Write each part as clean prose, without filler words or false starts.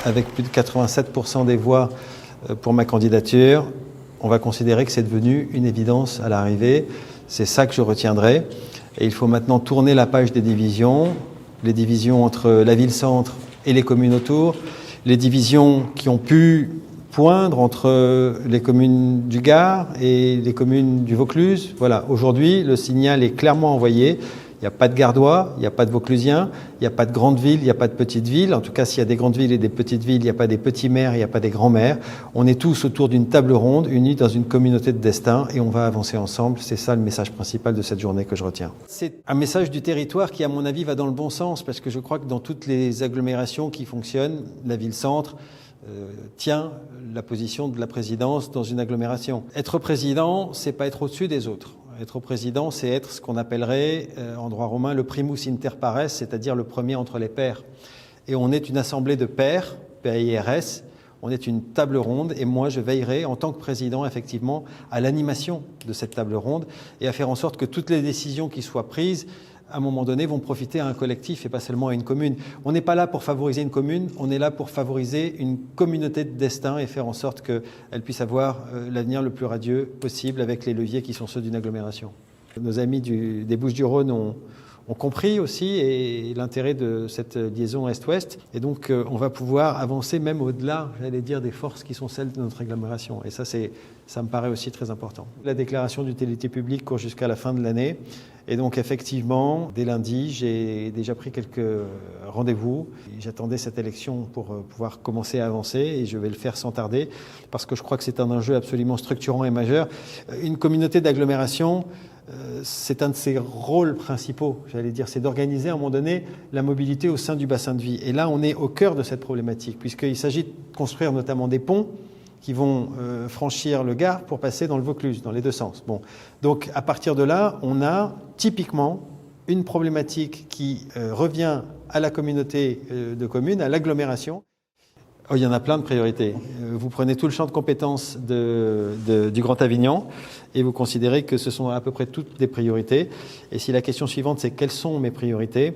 avec plus de 87% des voix pour ma candidature, on va considérer que c'est devenu une évidence à l'arrivée. C'est ça que je retiendrai. Et il faut maintenant tourner la page des divisions, les divisions entre la ville-centre et les communes autour, les divisions qui ont pu poindre entre les communes du Gard et les communes du Vaucluse. Voilà, aujourd'hui, le signal est clairement envoyé. Il n'y a pas de Gardois, il n'y a pas de Vauclusiens, il n'y a pas de grandes villes, il n'y a pas de petites villes. En tout cas, s'il y a des grandes villes et des petites villes, il n'y a pas des petits maires, il n'y a pas des grands maires. On est tous autour d'une table ronde, unis dans une communauté de destin et on va avancer ensemble. C'est ça le message principal de cette journée que je retiens. C'est un message du territoire qui, à mon avis, va dans le bon sens parce que je crois que dans toutes les agglomérations qui fonctionnent, la ville-centre tient la position de la présidence dans une agglomération. Être président, c'est pas être au-dessus des autres. Être président, c'est être ce qu'on appellerait, en droit romain, le primus inter pares, c'est-à-dire le premier entre les pairs. Et on est une assemblée de pairs, P-A-I-R-S, on est une table ronde, et moi je veillerai, en tant que président, effectivement, à l'animation de cette table ronde, et à faire en sorte que toutes les décisions qui soient prises, à un moment donné, vont profiter à un collectif et pas seulement à une commune. On n'est pas là pour favoriser une commune, on est là pour favoriser une communauté de destin et faire en sorte qu'elle puisse avoir l'avenir le plus radieux possible avec les leviers qui sont ceux d'une agglomération. Nos amis des Bouches-du-Rhône ont compris aussi et l'intérêt de cette liaison Est-Ouest. Et donc, on va pouvoir avancer même au-delà, j'allais dire, des forces qui sont celles de notre agglomération. Et ça me paraît aussi très important. La déclaration d'utilité publique court jusqu'à la fin de l'année. Et donc, effectivement, dès lundi, j'ai déjà pris quelques rendez-vous. J'attendais cette élection pour pouvoir commencer à avancer et je vais le faire sans tarder parce que je crois que c'est un enjeu absolument structurant et majeur. Une communauté d'agglomération, c'est un de ses rôles principaux, j'allais dire, c'est d'organiser à un moment donné la mobilité au sein du bassin de vie. Et là, on est au cœur de cette problématique, puisqu'il s'agit de construire notamment des ponts qui vont franchir le Gard pour passer dans le Vaucluse, dans les deux sens. Bon. Donc, à partir de là, on a typiquement une problématique qui revient à la communauté de communes, à l'agglomération. Oh, il y en a plein de priorités. Vous prenez tout le champ de compétences du Grand Avignon et vous considérez que ce sont à peu près toutes des priorités. Et si la question suivante, c'est quelles sont mes priorités ?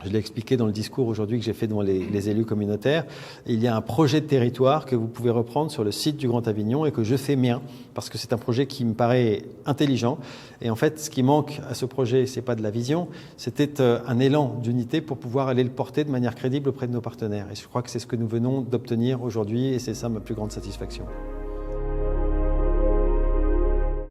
Je l'ai expliqué dans le discours aujourd'hui que j'ai fait devant les élus communautaires. Il y a un projet de territoire que vous pouvez reprendre sur le site du Grand Avignon et que je fais mien parce que c'est un projet qui me paraît intelligent. Et en fait, ce qui manque à ce projet, c'est pas de la vision, c'était un élan d'unité pour pouvoir aller le porter de manière crédible auprès de nos partenaires. Et je crois que c'est ce que nous venons d'obtenir aujourd'hui et c'est ça ma plus grande satisfaction.